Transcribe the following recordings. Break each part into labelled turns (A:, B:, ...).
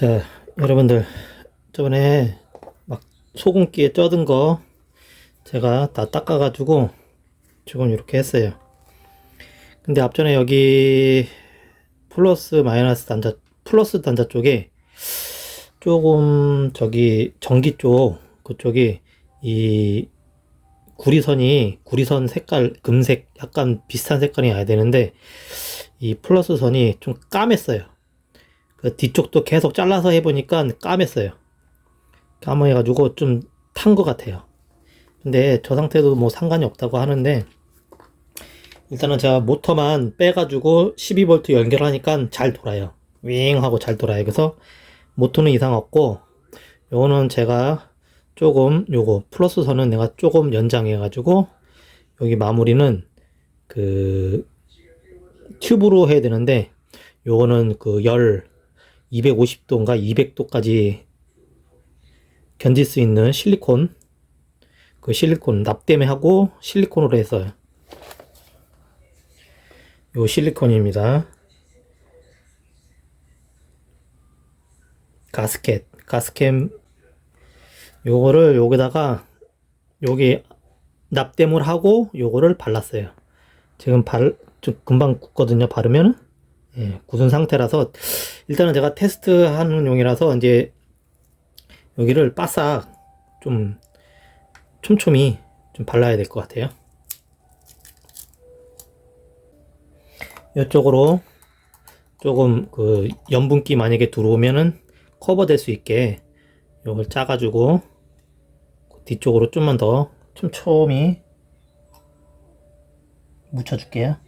A: 자, 여러분들, 저번에 막 소금기에 쪄든 거 제가 다 닦아가지고 지금 이렇게 했어요. 근데 앞전에 여기 플러스 마이너스 단자, 플러스 단자 쪽에 조금 저기 전기 쪽 그쪽이 이 구리선 색깔 금색 약간 비슷한 색깔이 나야 되는데 이 플러스 선이 좀 까맸어요. 그 뒤쪽도 계속 잘라서 해보니까 까맸어요. 까매가지고 좀 탄 것 같아요. 근데 저 상태도 뭐 상관이 없다고 하는데 일단은 제가 모터만 빼가지고 12V 연결하니까 잘 돌아요. 윙 하고 잘 돌아요. 그래서 모터는 이상 없고 요거는 제가 조금 요거 플러스 선은 내가 조금 연장해가지고 여기 마무리는 그 튜브로 해야 되는데 요거는 그 250도인가 200도까지 견딜 수 있는 실리콘, 그 실리콘 납땜에 하고 실리콘으로 해서 요 실리콘입니다. 가스켓 요거를 여기다가 여기 납땜을 하고 요거를 발랐어요. 지금 좀 금방 굳거든요. 바르면은. 예, 굳은 상태라서 일단은 제가 테스트하는 용이라서 이제 여기를 바싹 좀 촘촘히 좀 발라야 될 것 같아요. 이쪽으로 조금 그 염분기 만약에 들어오면은 커버될 수 있게 요걸 짜가지고 뒤쪽으로 좀만 더 촘촘히 묻혀줄게요.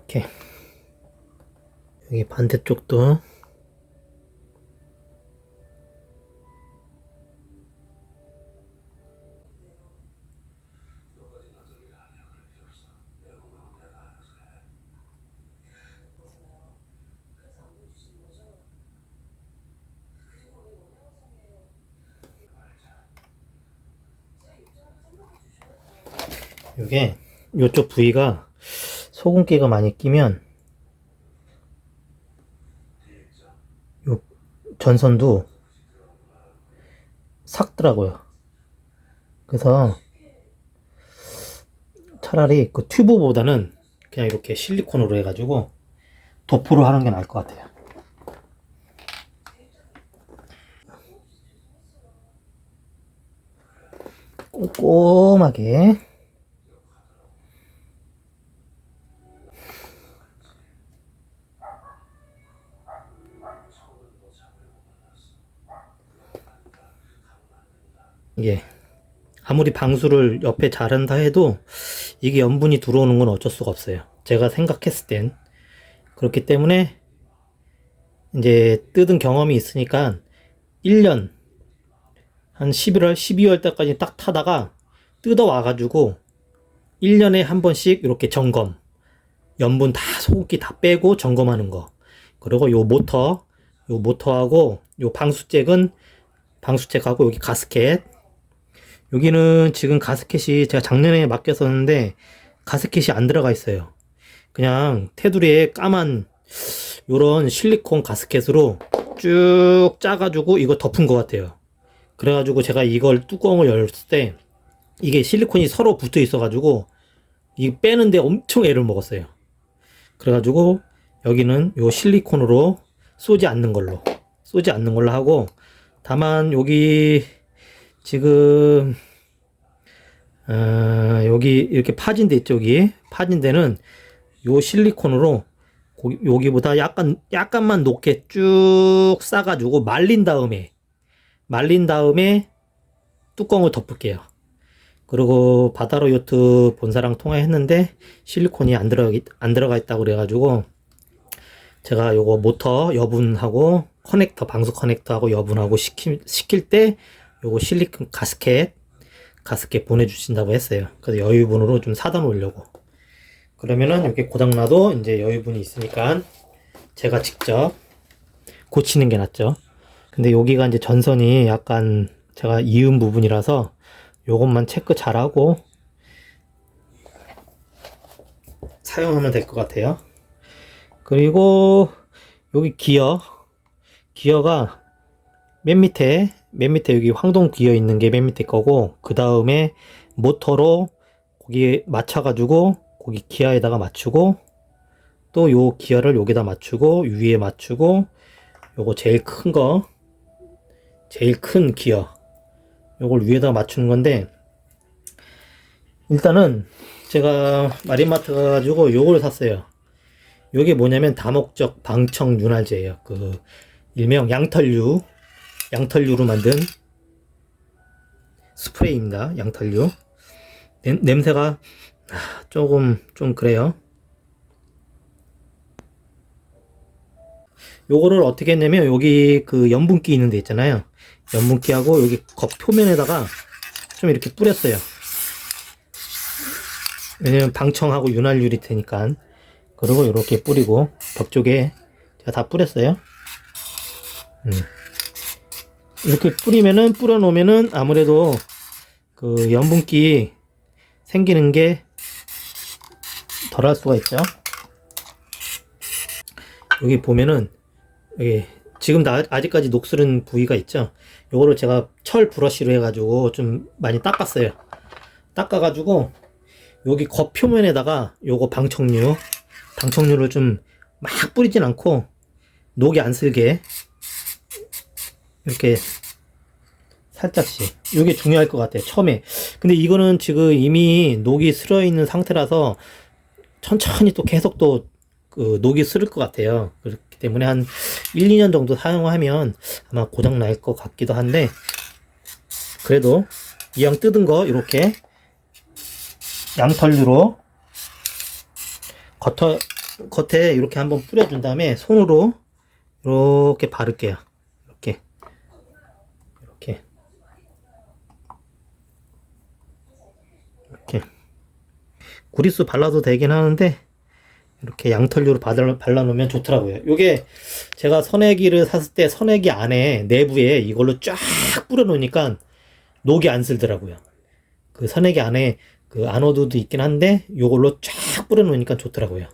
A: 이렇게 여기 반대쪽도 요게 요쪽 부위가 소금기가 많이 끼면 요 전선도 삭더라고요. 그래서 차라리 그 튜브보다는 그냥 이렇게 실리콘으로 해가지고 도포를 하는 게 나을 것 같아요. 꼼꼼하게 이게 아무리 방수를 옆에 자른다 해도 이게 염분이 들어오는 건 어쩔 수가 없어요. 제가 생각했을 땐. 그렇기 때문에 이제 뜯은 경험이 있으니까 1년 한 11월, 12월 때까지 딱 타다가 뜯어와가지고 1년에 한 번씩 이렇게 점검, 염분 다 소금기 다 빼고 점검하는 거. 그리고 요 모터하고 요 방수잭하고 여기 가스켓. 여기는 지금 가스켓이 제가 작년에 맡겼었는데 가스켓이 안 들어가 있어요. 그냥 테두리에 까만 요런 실리콘 가스켓으로 쭉 짜가지고 이거 덮은 것 같아요. 그래가지고 제가 이걸 뚜껑을 열었을 때 이게 실리콘이 서로 붙어 있어가지고 이 빼는데 엄청 애를 먹었어요. 그래가지고 여기는 요 실리콘으로 쏘지 않는 걸로 하고, 다만 여기 지금 여기 이렇게 파진 데 있죠. 여기 파진 데는 요 실리콘으로 여기보다 약간만 높게 쭉 싸가지고 말린 다음에 뚜껑을 덮을게요. 그리고 바다로 요트 본사랑 통화했는데 실리콘이 안 들어가 있다고 그래가지고 제가 요거 모터 여분하고 방수 커넥터하고 여분하고 시킬 때 요거 실리콘 가스켓 보내주신다고 했어요. 그래서 여유분으로 좀 사다 놓으려고. 그러면은 이렇게 고장나도 이제 여유분이 있으니까 제가 직접 고치는 게 낫죠. 근데 여기가 이제 전선이 약간 제가 이은 부분이라서 요것만 체크 잘하고 사용하면 될 것 같아요. 그리고 여기 기어가 맨 밑에 여기 황동 기어 있는 게 맨 밑에 거고, 그 다음에 모터로 거기 맞춰가지고 거기 기어에다가 맞추고, 또 요 기어를 여기다 맞추고 위에 맞추고, 요거 제일 큰 기어 요걸 위에다가 맞추는 건데, 일단은 제가 마린마트 가가지고 요걸 샀어요. 요게 뭐냐면 다목적 방청 윤활제예요. 그 일명 양털유로 만든 스프레이입니다. 양털유. 냄새가 조금 좀 그래요. 요거를 어떻게 했냐면, 여기 그 염분기 있는 데 있잖아요. 염분기하고 여기 겉 표면에다가 좀 이렇게 뿌렸어요. 왜냐면 방청하고 윤활유리 테니까. 그리고 이렇게 뿌리고 벽 쪽에 제가 다 뿌렸어요. 이렇게 뿌려 놓으면은 아무래도 그 염분기 생기는 게 덜할 수가 있죠. 여기 보면은 여기 지금 아직까지 녹슬은 부위가 있죠. 요거를 제가 철 브러쉬로 해가지고 좀 많이 닦았어요. 닦아가지고 여기 겉표면에다가 요거 방청류를 좀 막 뿌리진 않고 녹이 안 슬게 이렇게 살짝씩. 이게 중요할 것 같아요, 처음에. 근데 이거는 지금 이미 녹이 슬어 있는 상태라서 천천히 또 계속 또 그 녹이 슬을 것 같아요. 그렇기 때문에 한 1, 2년 정도 사용하면 아마 고장 날 것 같기도 한데, 그래도 이왕 뜯은 거 이렇게 양털류로 겉에 이렇게 한번 뿌려준 다음에 손으로 이렇게 바를게요. 이렇게 이렇게 구리스 발라도 되긴 하는데, 이렇게 양털류로 발라놓으면 좋더라고요. 요게 제가 선애기를 샀을 때 선애기 안에 내부에 이걸로 쫙 뿌려놓으니까 녹이 안 슬더라고요. 그 선애기 안에 그 아노드도 있긴 한데 요걸로 쫙 뿌려놓으니까 좋더라고요.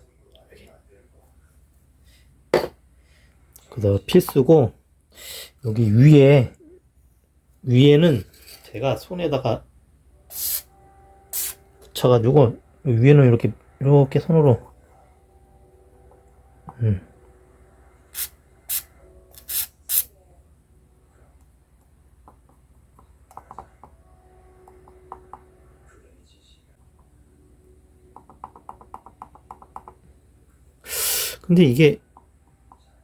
A: 그래서 필수고, 여기 위에는 제가 손에다가 붙여가지고 위에는 이렇게 손으로 근데 이게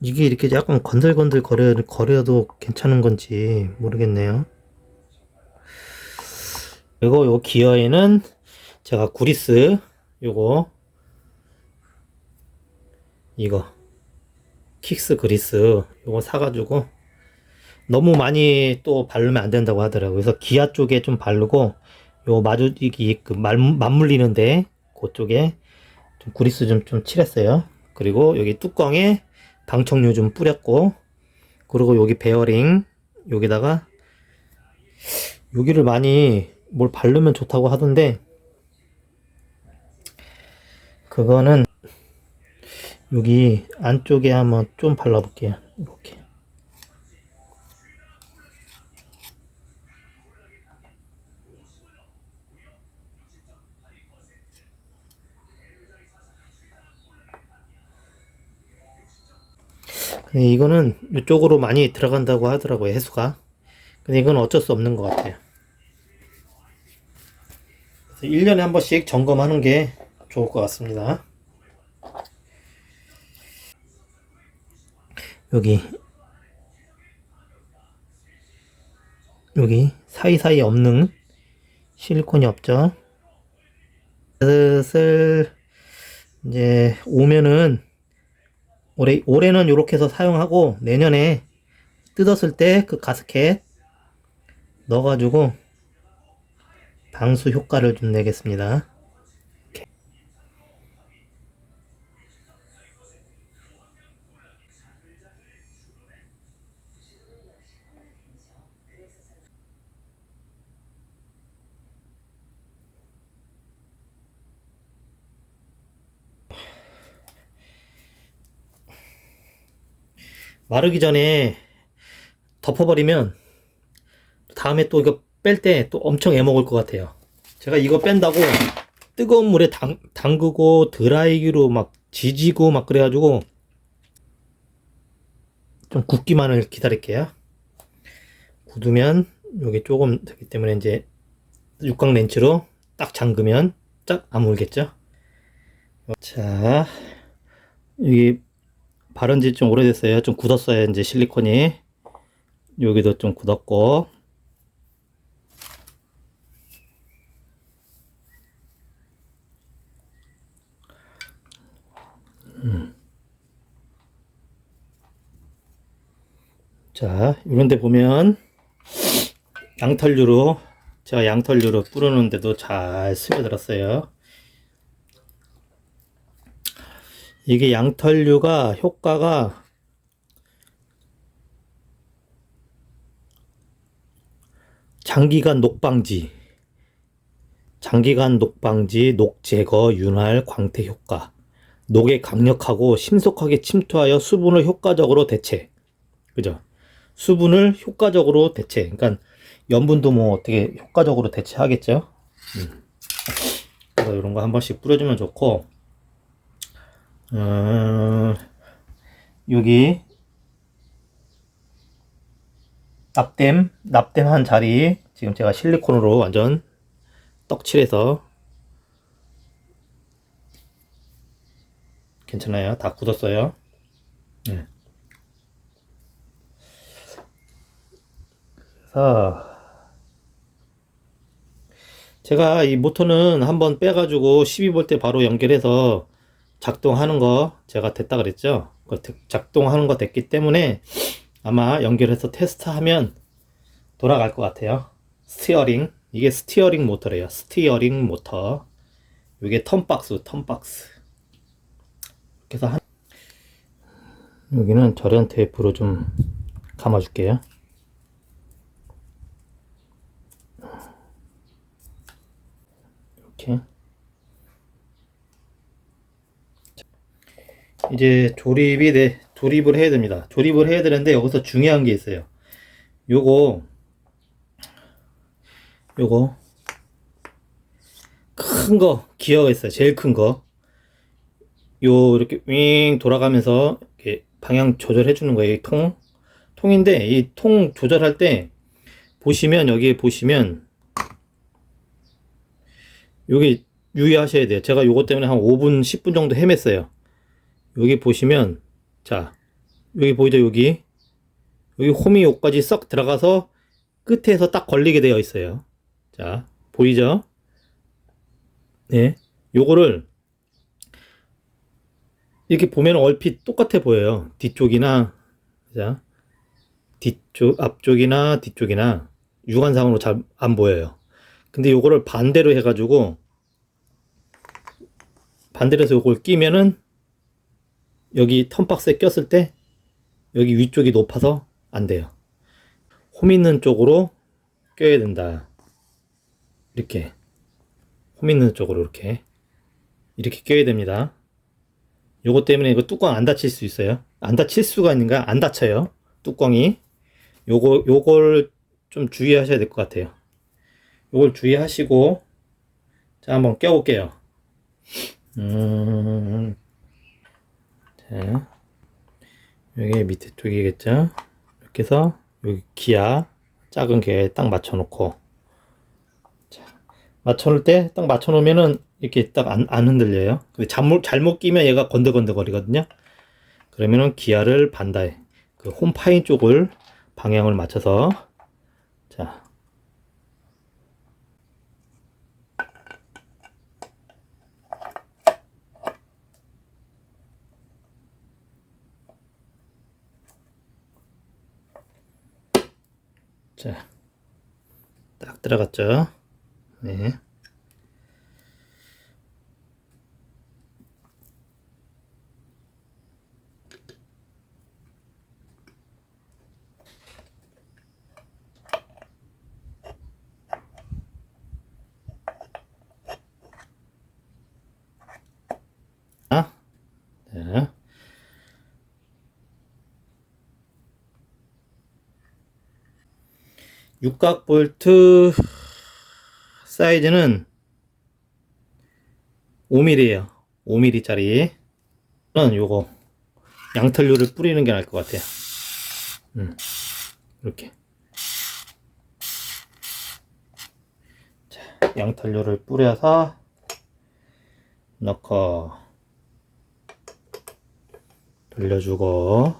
A: 이렇게 약간 건들건들 거려도 괜찮은 건지 모르겠네요. 그리고 요 기어에는 제가 구리스 이거 킥스 그리스 요거 사가지고, 너무 많이 또 바르면 안 된다고 하더라고요. 그래서 기아 쪽에 좀 바르고, 요 마주지기 그 맞물리는데 그쪽에 좀 구리스 좀 칠했어요. 그리고 여기 뚜껑에 방청류 좀 뿌렸고, 그리고 여기 베어링 여기다가 여기를 많이 뭘 바르면 좋다고 하던데, 그거는 여기 안쪽에 한번 좀 발라볼게요. 이렇게. 근데 이거는 이쪽으로 많이 들어간다고 하더라고요, 해수가. 근데 이건 어쩔 수 없는 것 같아요. 그래서 1년에 한 번씩 점검하는 게 좋을 것 같습니다. 여기 사이사이 없는 실리콘이 없죠. 슬슬 이제 오면은, 올해는 이렇게 해서 사용하고 내년에 뜯었을 때 그 가스켓 넣어가지고 방수 효과를 좀 내겠습니다. 마르기 전에 덮어버리면 다음에 또 이거 뺄 때 또 엄청 애먹을 것 같아요. 제가 이거 뺀다고 뜨거운 물에 담그고 드라이기로 막 지지고 막 그래가지고 좀 굳기만을 기다릴게요. 굳으면 여기 조금 되기 때문에 이제 육각 렌치로 딱 잠그면 쫙 안 물겠죠. 자, 여기 바른 지 좀 오래됐어요. 좀 굳었어요. 이제 실리콘이 여기도 좀 굳었고. 자, 이런데 보면 양털유로 제가 양털유로 뿌르는데도 잘 스며들었어요. 이게 양털유가 효과가 장기간 녹방지, 녹 제거, 윤활, 광택 효과, 녹에 강력하고 신속하게 침투하여 수분을 효과적으로 대체. 그죠? 수분을 효과적으로 대체. 그러니까 염분도 뭐 어떻게 효과적으로 대체하겠죠? 그래서 이런 거 한 번씩 뿌려주면 좋고, 여기 납땜한 자리 지금 제가 실리콘으로 완전 떡칠해서 괜찮아요. 다 굳었어요. 네. 그래서 제가 이 모터는 한번 빼가지고 12V 바로 연결해서 작동하는 거 제가 됐다 그랬죠. 작동하는 거 됐기 때문에 아마 연결해서 테스트하면 돌아갈 것 같아요. 스티어링, 이게 스티어링 모터래요. 스티어링 모터. 이게 턴박스. 그래서 여기는 절연 테이프로 좀 감아줄게요. 이렇게. 이제 조립을 해야 됩니다. 조립을 해야 되는데 여기서 중요한 게 있어요. 요거 큰 거 기어가 있어요. 제일 큰 거. 요 이렇게 윙 돌아가면서 이렇게 방향 조절해 주는 거예요. 이 통인데 이 통 조절할 때 보시면 여기 보시면 여기 유의하셔야 돼요. 제가 요거 때문에 한 5분 10분 정도 헤맸어요. 여기 보시면 자 여기 보이죠? 여기 홈이 여기까지 썩 들어가서 끝에서 딱 걸리게 되어 있어요. 자 보이죠? 네, 요거를 이렇게 보면 얼핏 똑같아 보여요. 뒤쪽이나 자 앞쪽이나 뒤쪽이나 육안상으로 잘 안 보여요. 근데 요거를 반대로 해가지고 반대로 해서 요걸 끼면은 여기 턴박스에 꼈을 때 여기 위쪽이 높아서 안 돼요. 홈 있는 쪽으로 껴야 된다. 이렇게 홈 있는 쪽으로 이렇게 껴야 됩니다. 요거 때문에 이거 뚜껑 안 닫힐 수 있어요. 안 닫힐 수가 있는가? 안 닫혀요. 뚜껑이. 요걸 좀 주의하셔야 될 것 같아요. 요걸 주의하시고 자 한번 껴볼게요. 자 여기 밑에 쪽이겠죠. 이렇게 해서 여기 기아 작은 기아에 딱 맞춰놓고 자, 맞춰놓을 때 딱 맞춰놓으면은 이렇게 딱 안 흔들려요. 근데 잘못 끼면 얘가 건들건들 거리거든요. 그러면은 기아를 반다에 그 홈파인 쪽을 방향을 맞춰서 자 자, 딱 들어갔죠? 네. 자, 육각 볼트 사이즈는 5mm에요. 5mm짜리. 는 요거 양털류를 뿌리는 게 나을 것 같아요. 이렇게. 자, 양털류를 뿌려서 넣고 돌려주고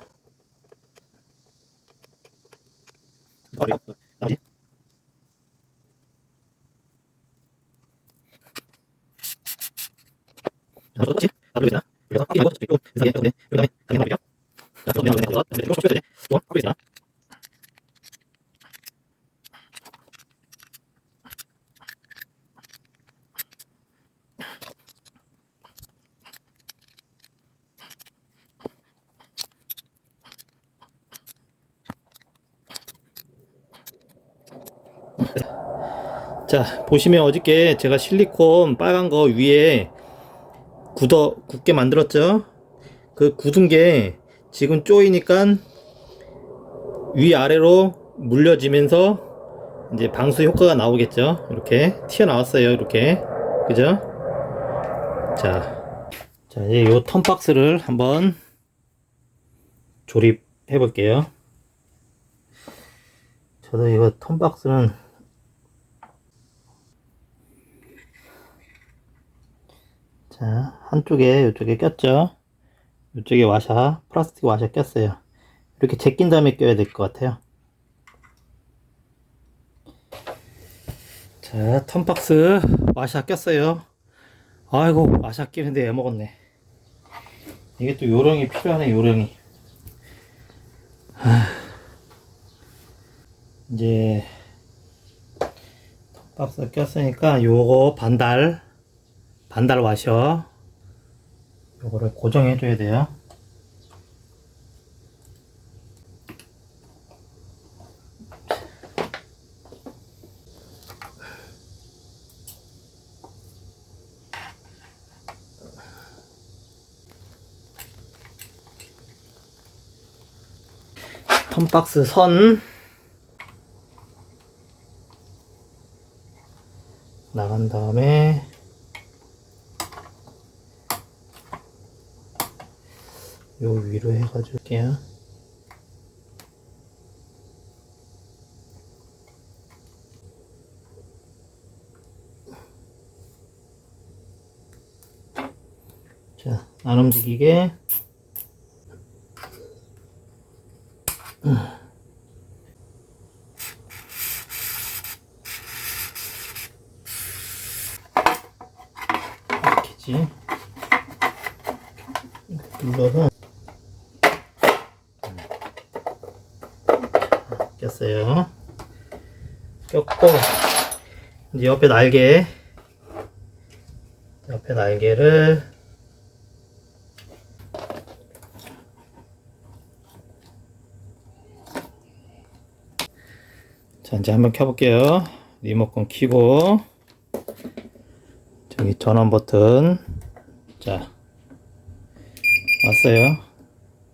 A: 자, 보시면 어저께 제가 실리콘 빨간 거 위에 굳게 만들었죠? 그 굳은 게 지금 쪼이니까 위아래로 물려지면서 이제 방수 효과가 나오겠죠? 이렇게 튀어나왔어요. 이렇게. 그죠? 자, 이제 요 턴박스를 한번 조립해 볼게요. 저도 이거 턴박스는 자, 한쪽에 이쪽에 꼈죠. 이쪽에 플라스틱 와샤 꼈어요. 이렇게 제낀 다음에 껴야 될 것 같아요. 자, 턴박스 와샤 꼈어요. 아이고, 와샤 끼는데 애먹었네. 이게 또 요령이 필요하네, 요령이. 이제 턴박스 꼈으니까 요거 반달 와셔 요거를 고정해 줘야 돼요. 턴박스 선 나간 다음에 요 위로 해가지고 할게요. 자, 안 움직이게 이렇게지. 눌러서 꼈어요. 꼈고 이제 옆에 날개를 자, 이제 한번 켜볼게요. 리모컨 켜고 저기 전원 버튼 자 왔어요.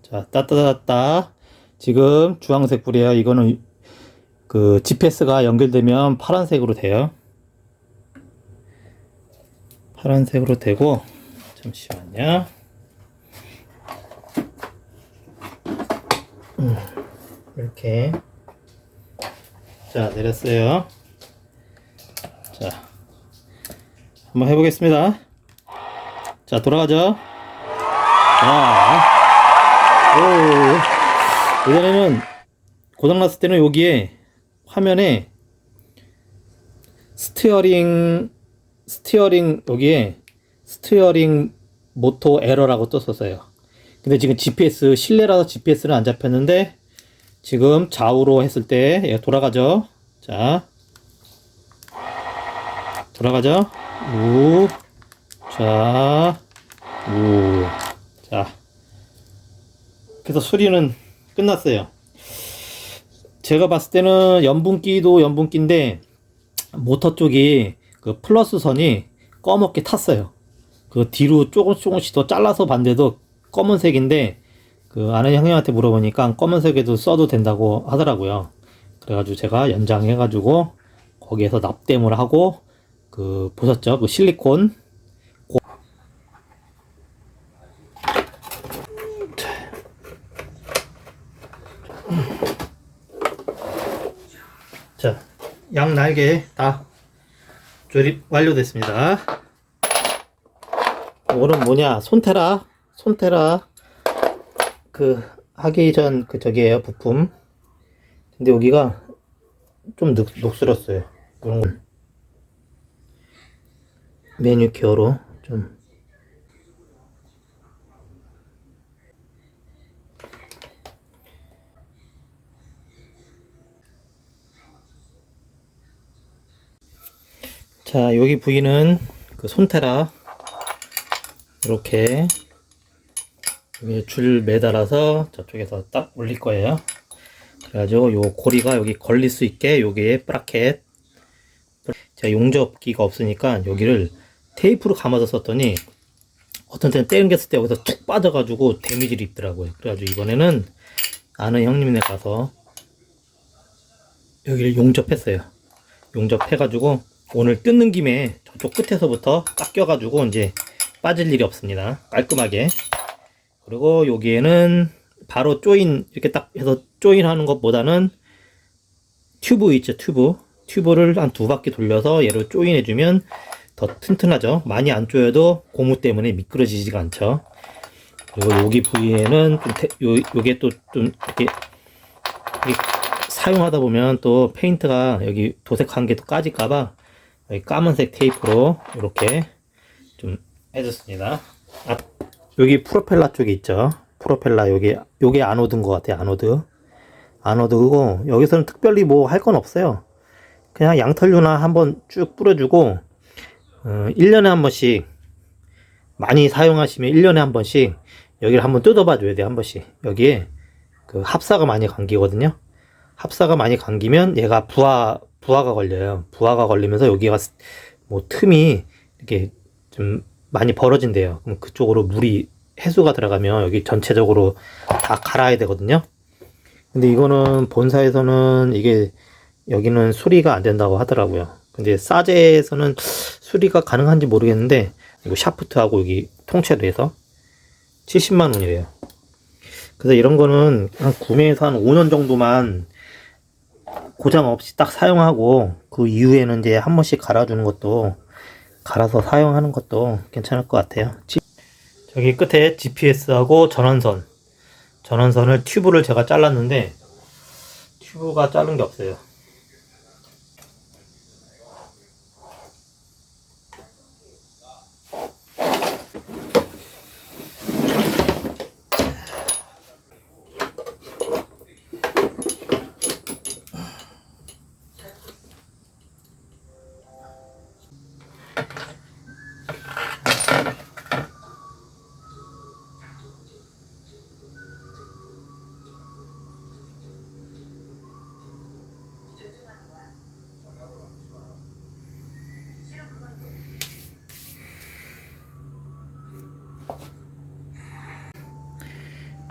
A: 자, 따따따따 지금 주황색 불이에요. 이거는 그 GPS가 연결되면 파란색으로 돼요. 파란색으로 되고 잠시만요. 이렇게 자, 내렸어요. 자, 한번 해보겠습니다. 자, 돌아가죠. 자, 오, 예전에는 고장났을 때는 여기에 화면에 스티어링 여기에 스티어링 모터 에러라고 떴었어요. 근데 지금 실내라서 GPS는 안 잡혔는데 지금 좌우로 했을 때 얘가 돌아가죠. 자, 돌아가죠. 우, 자, 우, 자. 그래서 수리는 끝났어요. 제가 봤을 때는 연분기도 연분기인데 모터 쪽이 그 플러스 선이 검게 탔어요. 그 뒤로 조금씩 더 잘라서 봤는데도 검은색인데 그 아는 형님한테 물어보니까 검은색에도 써도 된다고 하더라고요. 그래가지고 제가 연장해가지고 거기에서 납땜을 하고 그 보셨죠? 그 실리콘 자, 양 날개 다 조립 완료됐습니다. 이거는 뭐냐, 손테라 그 하기 전 그 저기에요, 부품. 근데 여기가 좀 녹슬었어요. 이런 건 매니큐어로 좀. 자, 여기 부위는 그 손테라 이렇게 여기 줄 매달아서 저쪽에서 딱 올릴 거예요. 그래가지고 요 고리가 여기 걸릴 수 있게 여기에 브라켓, 제가 용접기가 없으니까 여기를 테이프로 감아서 썼더니 어떤 때는 떼는겼을 때 여기서 툭 빠져가지고 데미지를 입더라고요. 그래가지고 이번에는 아는 형님네 가서 여기를 용접했어요. 용접해가지고 오늘 뜯는 김에 저쪽 끝에서부터 딱 껴가지고 이제 빠질 일이 없습니다. 깔끔하게. 그리고 여기에는 바로 조인, 이렇게 딱 해서 조인하는 것보다는 튜브 있죠, 튜브를 한 두 바퀴 돌려서 얘를 조인해주면 더 튼튼하죠. 많이 안 조여도 고무 때문에 미끄러지지가 않죠. 그리고 여기 부위에는 요게 또 좀 이렇게 사용하다 보면 또 페인트가 여기 도색한 게 또 까질까봐 여기 까만색 테이프로 이렇게 좀 해줬습니다. 여기 프로펠러 쪽에 있죠. 프로펠러 요게 아노드인 것 같아요. 아노드고 여기서는 특별히 뭐 할 건 없어요. 그냥 양털유나 한번 쭉 뿌려주고 1년에 한 번씩, 많이 사용하시면 1년에 한 번씩 여기를 한번 뜯어봐 줘야 돼요. 한 번씩. 여기에 그 합사가 많이 감기거든요. 합사가 많이 감기면 얘가 부하가 걸려요. 부하가 걸리면서 여기가 뭐 틈이 이렇게 좀 많이 벌어진대요. 그럼 그쪽으로 물이 해수가 들어가면 여기 전체적으로 다 갈아야 되거든요. 근데 이거는 본사에서는 이게 여기는 수리가 안 된다고 하더라고요. 근데 싸제에서는 수리가 가능한지 모르겠는데 이거 샤프트하고 여기 통째로 해서 70만 원이래요. 그래서 이런 거는 한 구매해서 한 5년 정도만 고장 없이 딱 사용하고 그 이후에는 이제 한 번씩 갈아주는 것도, 갈아서 사용하는 것도 괜찮을 것 같아요. 저기 끝에 GPS하고 전원선을 튜브를 제가 잘랐는데 튜브가 자른 게 없어요.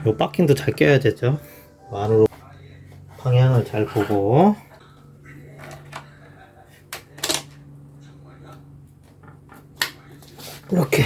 A: 요 바킹도 잘 껴야 되죠. 안으로 방향을 잘 보고. 이렇게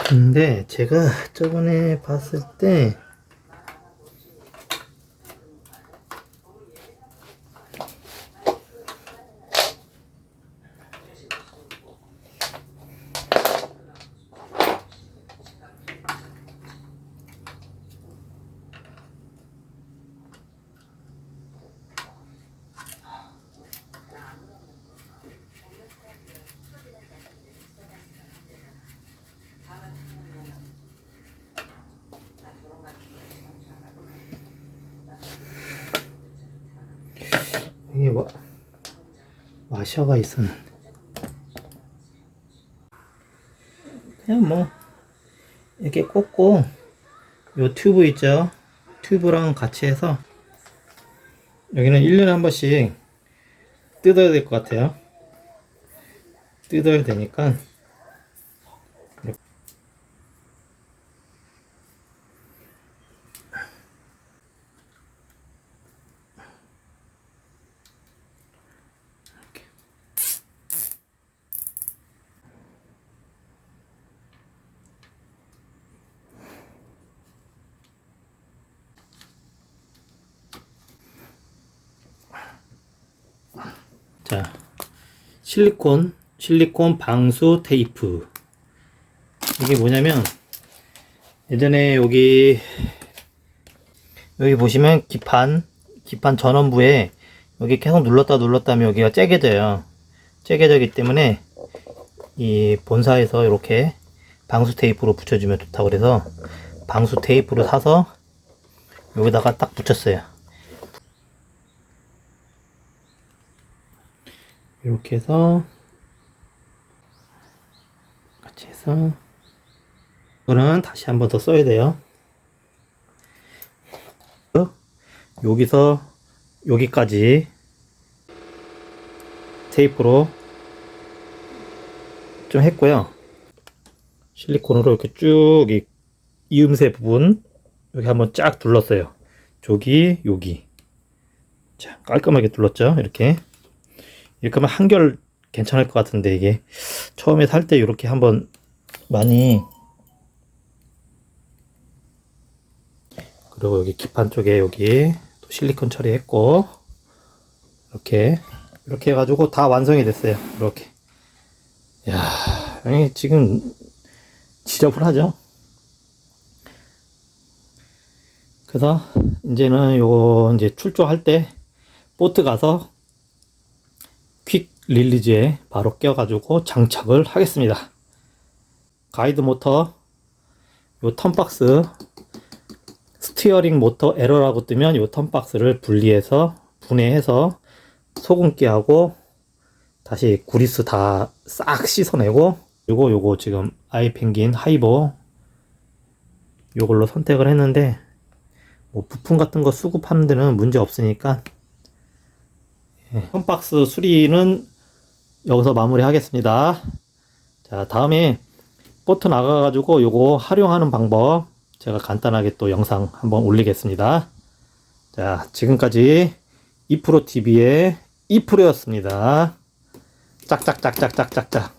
A: 근데 제가 저번에 봤을 때 이게 와셔가 있었는데. 그냥 뭐, 이렇게 꽂고, 요 튜브 있죠? 튜브랑 같이 해서, 여기는 1년에 한 번씩 뜯어야 될 것 같아요. 뜯어야 되니까, 자, 실리콘 방수 테이프. 이게 뭐냐면, 예전에 여기 보시면 기판 전원부에 여기 계속 눌렀다 하면 여기가 째개져요. 째개져기 때문에 이 본사에서 이렇게 방수 테이프로 붙여주면 좋다고 그래서 방수 테이프로 사서 여기다가 딱 붙였어요. 이렇게 해서 같이 해서 이거는 다시 한 번 더 써야 돼요. 여기서 여기까지 테이프로 좀 했고요. 실리콘으로 이렇게 쭉 이음새 부분 여기 한번 쫙 둘렀어요. 여기 자, 깔끔하게 둘렀죠. 이렇게 하면 한결 괜찮을 것 같은데, 이게 처음에 살 때 이렇게 한번 많이, 그리고 여기 기판 쪽에 여기 또 실리콘 처리했고, 이렇게 해가지고 다 완성이 됐어요. 이렇게. 야, 아니 지금 지저분하죠. 그래서 이제는 요거 이제 출조할 때 보트 가서 퀵 릴리즈에 바로 껴가지고 장착을 하겠습니다. 가이드 모터, 요 턴박스, 스티어링 모터 에러라고 뜨면 요 턴박스를 분해해서 소금기하고 다시 구리스 다 싹 씻어내고, 그리고 요거 지금 아이펭귄 하이버 요걸로 선택을 했는데, 뭐 부품 같은 거 수급하는 데는 문제 없으니까 턴박스 수리는 여기서 마무리 하겠습니다. 자, 다음에 보트 나가가지고 요거 활용하는 방법 제가 간단하게 또 영상 한번 올리겠습니다. 자, 지금까지 이프로TV의 이프로였습니다. 짝짝짝짝짝짝짝.